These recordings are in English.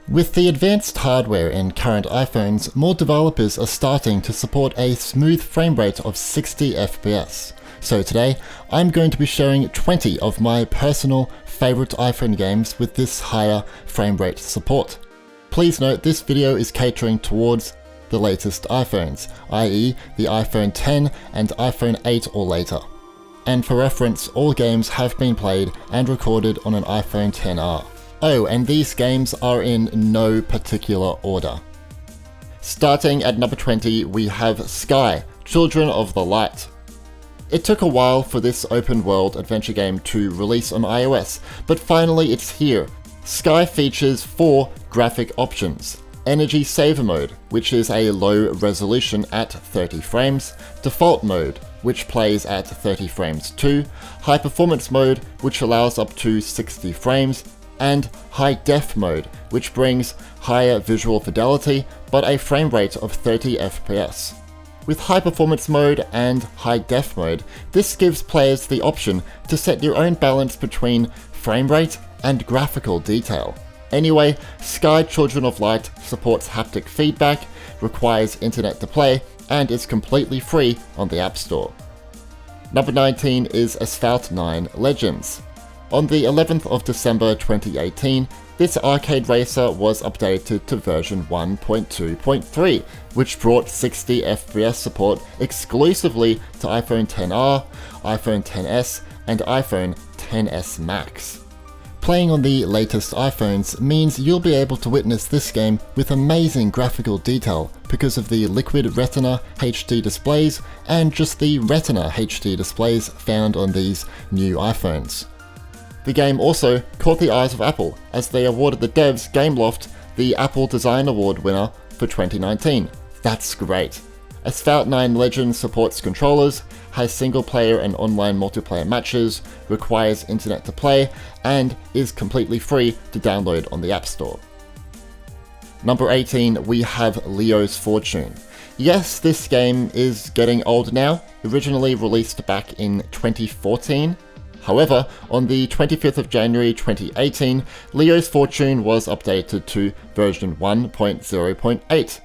With the advanced hardware in current iPhones, more developers are starting to support a smooth frame rate of 60 FPS. So today, I'm going to be sharing 20 of my personal favorite iPhone games with this higher frame rate support. Please note this video is catering towards the latest iPhones, i.e. the iPhone X and iPhone 8 or later. And for reference, all games have been played and recorded on an iPhone XR. Oh, and these games are in no particular order. Starting at number 20, we have Sky, Children of the Light. It took a while for this open world adventure game to release on iOS, but finally it's here. Sky features 4 graphic options. Energy Saver Mode, which is a low resolution at 30 frames, Default Mode, which plays at 30 frames too, High Performance Mode, which allows up to 60 frames, and High Def Mode, which brings higher visual fidelity but a frame rate of 30 FPS. With High Performance Mode and High Def Mode, this gives players the option to set your own balance between frame rate and graphical detail. Anyway, Sky Children of Light supports haptic feedback, requires internet to play, and is completely free on the App Store. Number 19 is Asphalt 9 Legends. On the 11th of December 2018, this arcade racer was updated to version 1.2.3, which brought 60 FPS support exclusively to iPhone XR, iPhone XS, and iPhone XS Max. Playing on the latest iPhones means you'll be able to witness this game with amazing graphical detail because of the Liquid Retina HD displays and just the Retina HD displays found on these new iPhones. The game also caught the eyes of Apple as they awarded the devs Gameloft the Apple Design Award winner for 2019. That's great. Asphalt 9 Legends supports controllers, has single-player and online multiplayer matches, requires internet to play, and is completely free to download on the App Store. Number 18, we have Leo's Fortune. Yes, this game is getting old now, originally released back in 2014. However, on the 25th of January 2018, Leo's Fortune was updated to version 1.0.8.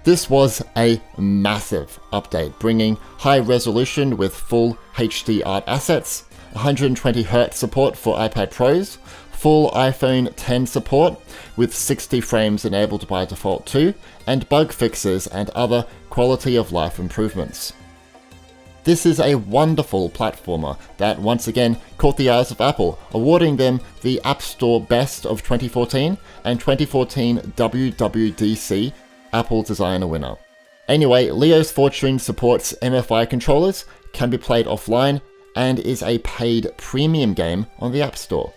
This was a massive update, bringing high resolution with full HD art assets, 120Hz support for iPad Pros, full iPhone X support with 60 frames enabled by default too, and bug fixes and other quality of life improvements. This is a wonderful platformer that once again caught the eyes of Apple, awarding them the App Store Best of 2014 and 2014 WWDC Apple Designer winner. Anyway, Leo's Fortune supports MFI controllers, can be played offline, and is a paid premium game on the App Store.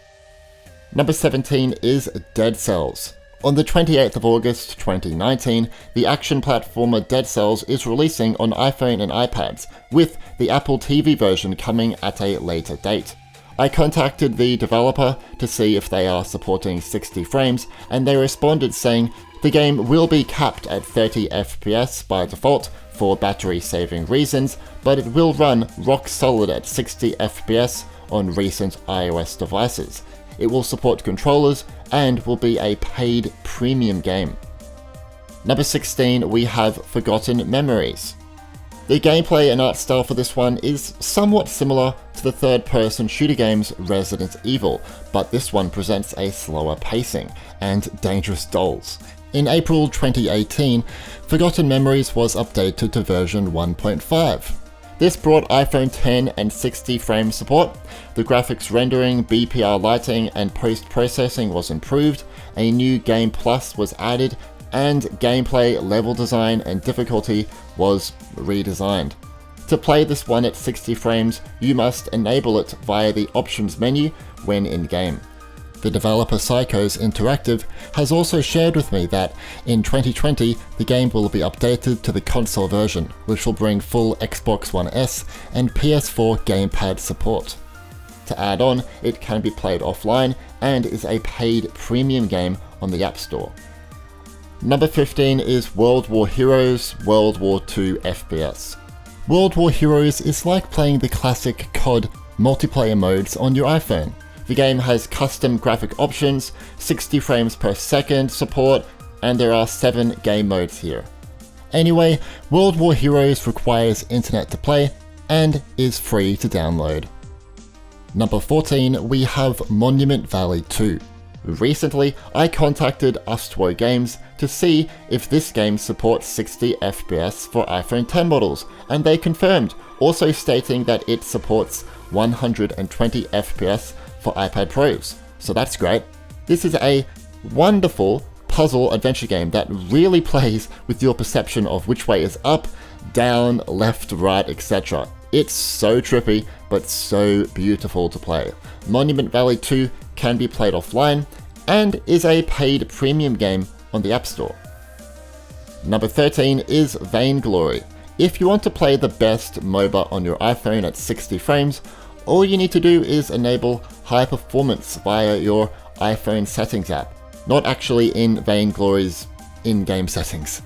Number 17 is Dead Cells. On the 28th of August 2019, the action platformer Dead Cells is releasing on iPhone and iPads, with the Apple TV version coming at a later date. I contacted the developer to see if they are supporting 60 frames, and they responded saying the game will be capped at 30 FPS by default for battery saving reasons, but it will run rock solid at 60 FPS on recent iOS devices. It will support controllers and will be a paid premium game. Number 16, we have Forgotten Memories. The gameplay and art style for this one is somewhat similar to the third-person shooter game's Resident Evil, but this one presents a slower pacing and dangerous dolls. In April 2018, Forgotten Memories was updated to version 1.5. This brought iPhone X and 60 frame support, the graphics rendering, BPR lighting, and post-processing was improved, a new Game Plus was added, and gameplay, level design, and difficulty was redesigned. To play this one at 60 frames, you must enable it via the options menu when in-game. The developer Psychos Interactive has also shared with me that in 2020 the game will be updated to the console version, which will bring full Xbox One S and PS4 gamepad support. To add on, it can be played offline and is a paid premium game on the App Store. Number 15 is World War Heroes World War II FPS. World War Heroes is like playing the classic COD multiplayer modes on your iPhone. The game has custom graphic options, 60 frames per second support, and there are 7 game modes here. Anyway, World War Heroes requires internet to play and is free to download. Number 14, we have Monument Valley 2. Recently, I contacted Astro Games to see if this game supports 60 FPS for iPhone 10 models, and they confirmed, also stating that it supports 120 FPS for iPad Pros, so that's great. This is a wonderful puzzle adventure game that really plays with your perception of which way is up, down, left, right, etc. It's so trippy, but so beautiful to play. Monument Valley 2 can be played offline and is a paid premium game on the App Store. Number 13 is Vainglory. If you want to play the best MOBA on your iPhone at 60 frames, all you need to do is enable high performance via your iPhone settings app, not actually in Vainglory's in-game settings.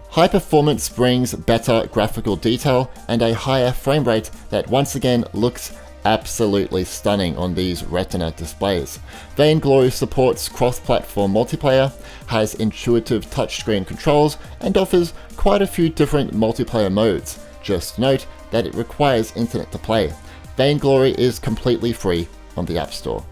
High performance brings better graphical detail and a higher frame rate that once again looks absolutely stunning on these Retina displays. Vainglory supports cross-platform multiplayer, has intuitive touchscreen controls, and offers quite a few different multiplayer modes. Just note that it requires internet to play. Vainglory is completely free on the App Store.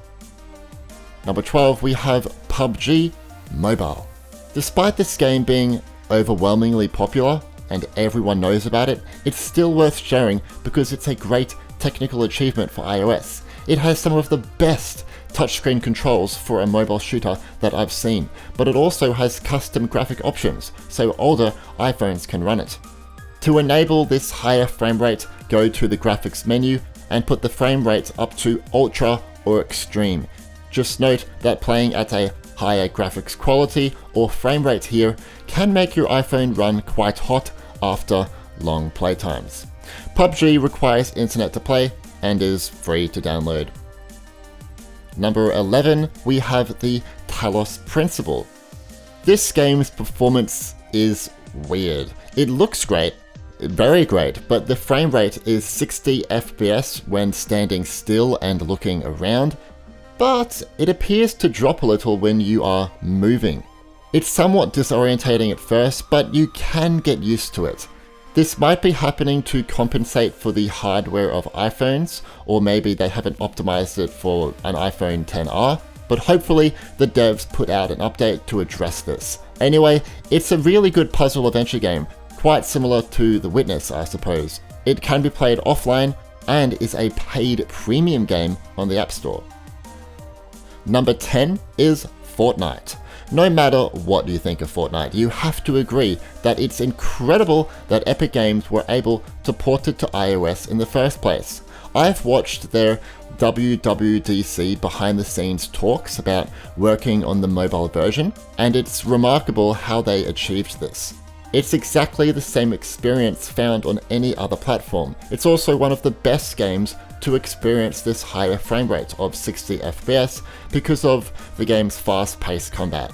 Number 12, we have PUBG Mobile. Despite this game being overwhelmingly popular and everyone knows about it, it's still worth sharing because it's a great technical achievement for iOS. It has some of the best touchscreen controls for a mobile shooter that I've seen, but it also has custom graphic options, so older iPhones can run it. To enable this higher frame rate, go to the graphics menu and put the frame rate up to Ultra or Extreme. Just note that playing at a higher graphics quality or frame rate here can make your iPhone run quite hot after long playtimes. PUBG requires internet to play and is free to download. Number 11, we have the Talos Principle. This game's performance is weird. It looks great, very great, but the frame rate is 60 FPS when standing still and looking around, but it appears to drop a little when you are moving. It's somewhat disorientating at first, but you can get used to it. This might be happening to compensate for the hardware of iPhones, or maybe they haven't optimized it for an iPhone XR, but hopefully the devs put out an update to address this. Anyway, it's a really good puzzle adventure game, quite similar to The Witness, I suppose. It can be played offline and is a paid premium game on the App Store. Number 10 is Fortnite. No matter what you think of Fortnite, you have to agree that it's incredible that Epic Games were able to port it to iOS in the first place. I've watched their WWDC behind the scenes talks about working on the mobile version, and it's remarkable how they achieved this. It's exactly the same experience found on any other platform. It's also one of the best games to experience this higher frame rate of 60 FPS because of the game's fast-paced combat.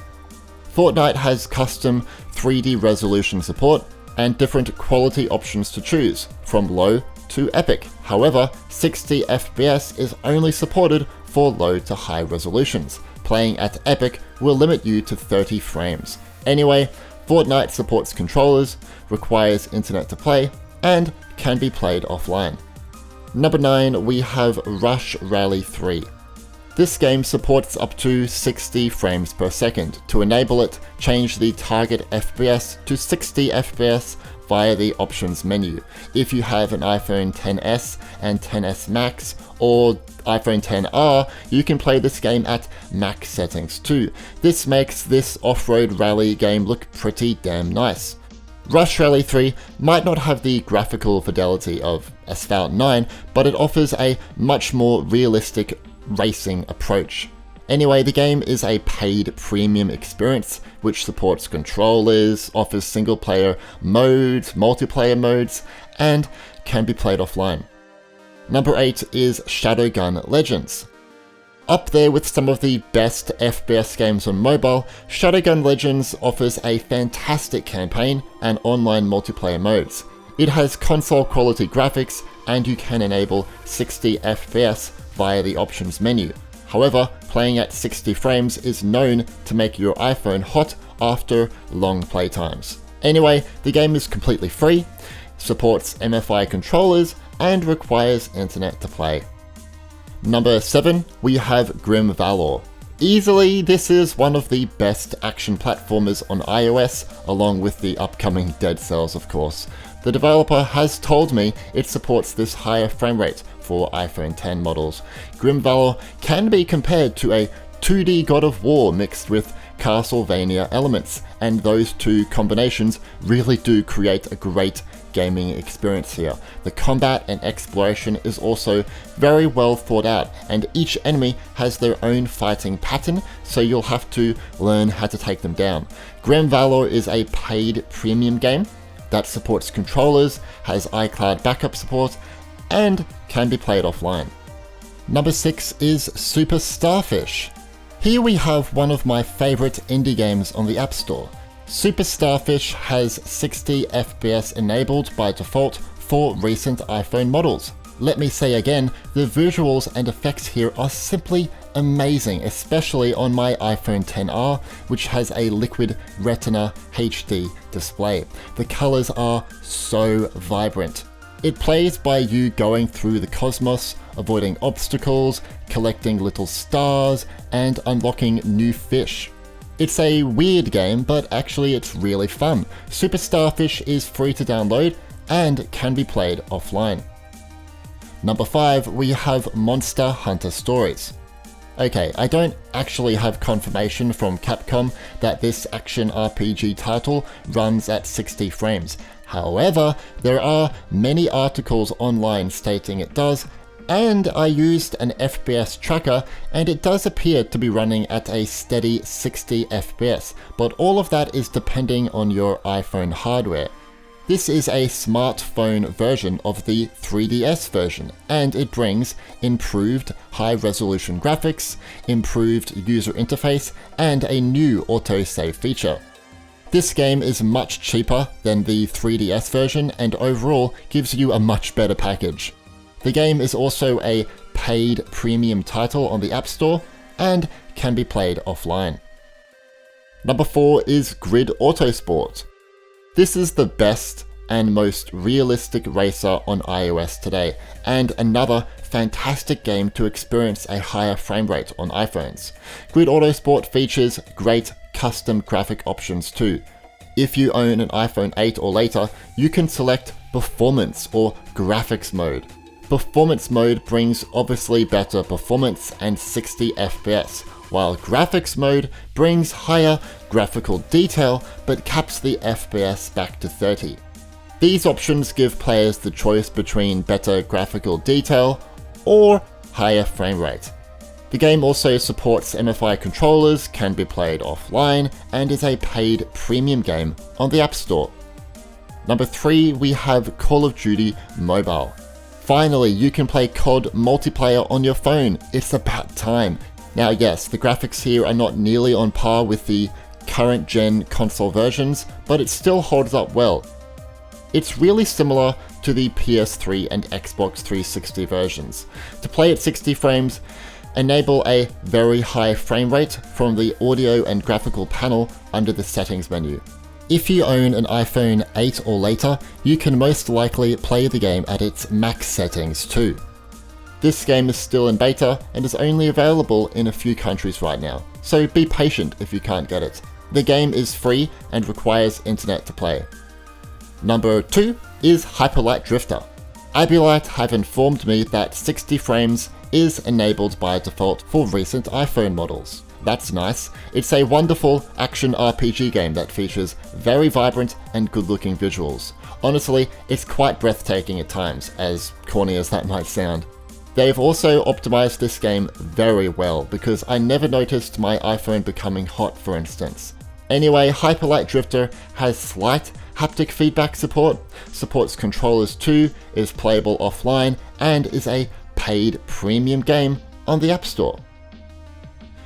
Fortnite has custom 3D resolution support and different quality options to choose, from low to epic. However, 60 FPS is only supported for low to high resolutions. Playing at epic will limit you to 30 frames. Anyway, Fortnite supports controllers, requires internet to play, and can be played offline. Number 9, we have Rush Rally 3. This game supports up to 60 frames per second. To enable it, change the target FPS to 60 FPS via the options menu. If you have an iPhone XS and XS Max or iPhone XR, you can play this game at max settings too. This makes this off-road rally game look pretty damn nice. Rush Rally 3 might not have the graphical fidelity of Asphalt 9, but it offers a much more realistic racing approach. Anyway, the game is a paid premium experience which supports controllers, offers single player modes, multiplayer modes, and can be played offline. Number 8 is Shadowgun Legends. Up there with some of the best FPS games on mobile, Shadowgun Legends offers a fantastic campaign and online multiplayer modes. It has console quality graphics and you can enable 60 FPS via the options menu. However, playing at 60 frames is known to make your iPhone hot after long playtimes. Anyway, the game is completely free, supports MFI controllers, and requires internet to play. Number 7, we have Grimvalor. Easily, this is one of the best action platformers on iOS, along with the upcoming Dead Cells of course. The developer has told me it supports this higher frame rate for iPhone X models. Grimvalor can be compared to a 2D God of War mixed with Castlevania elements, and those two combinations really do create a great gaming experience here. The combat and exploration is also very well thought out, and each enemy has their own fighting pattern, so you'll have to learn how to take them down. Grimvalor is a paid premium game that supports controllers, has iCloud backup support, and can be played offline. Number 6 is Super Starfish. Here we have one of my favorite indie games on the App Store. Super Starfish has 60 FPS enabled by default for recent iPhone models. Let me say again, the visuals and effects here are simply amazing, especially on my iPhone XR, which has a liquid Retina HD display. The colors are so vibrant. It plays by you going through the cosmos, avoiding obstacles, collecting little stars, and unlocking new fish. It's a weird game, but actually it's really fun. Super Starfish is free to download and can be played offline. Number 5, we have Monster Hunter Stories. Okay, I don't actually have confirmation from Capcom that this action RPG title runs at 60 frames. However, there are many articles online stating it does, and I used an FPS tracker and it does appear to be running at a steady 60 FPS, but all of that is depending on your iPhone hardware. This is a smartphone version of the 3DS version, and it brings improved high-resolution graphics, improved user interface, and a new autosave feature. This game is much cheaper than the 3DS version and overall gives you a much better package. The game is also a paid premium title on the App Store and can be played offline. Number 4 is Grid Autosport. This is the best and most realistic racer on iOS today, and another fantastic game to experience a higher frame rate on iPhones. Grid Autosport features great custom graphic options too. If you own an iPhone 8 or later, you can select Performance or Graphics mode. Performance mode brings obviously better performance and 60 FPS, while Graphics mode brings higher graphical detail but caps the FPS back to 30. These options give players the choice between better graphical detail or higher frame rate. The game also supports MFI controllers, can be played offline, and is a paid premium game on the App Store. Number 3, we have Call of Duty Mobile. Finally, you can play COD multiplayer on your phone. It's about time. Now yes, the graphics here are not nearly on par with the current gen console versions, but it still holds up well. It's really similar to the PS3 and Xbox 360 versions. To play at 60 frames, enable a very high frame rate from the audio and graphical panel under the settings menu. If you own an iPhone 8 or later, you can most likely play the game at its max settings too. This game is still in beta and is only available in a few countries right now, so be patient if you can't get it. The game is free and requires internet to play. Number 2 is Hyperlight Drifter. Abilite have informed me that 60 frames is enabled by default for recent iPhone models. That's nice. It's a wonderful action RPG game that features very vibrant and good-looking visuals. Honestly, it's quite breathtaking at times, as corny as that might sound. They've also optimized this game very well, because I never noticed my iPhone becoming hot, for instance. Anyway, Hyperlight Drifter has slight haptic feedback support, supports controllers too, is playable offline, and is a paid premium game on the App Store.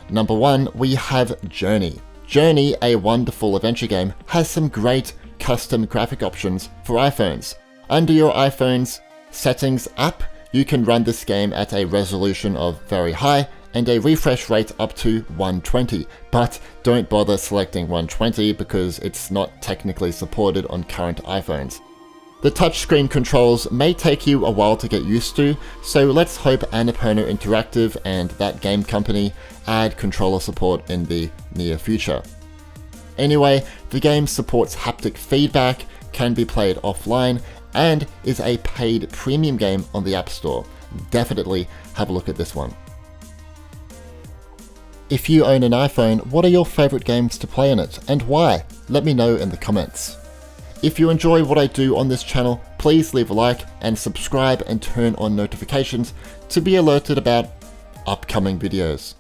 Number 1, we have Journey. Journey, a wonderful adventure game, has some great custom graphic options for iPhones. Under your iPhone's Settings app, you can run this game at a resolution of very high and a refresh rate up to 120, but don't bother selecting 120 because it's not technically supported on current iPhones. The touchscreen controls may take you a while to get used to, so let's hope Annapurna Interactive and that game company add controller support in the near future. Anyway, the game supports haptic feedback, can be played offline, and is a paid premium game on the App Store. Definitely have a look at this one. If you own an iPhone, what are your favorite games to play on it, and why? Let me know in the comments. If you enjoy what I do on this channel, please leave a like and subscribe and turn on notifications to be alerted about upcoming videos.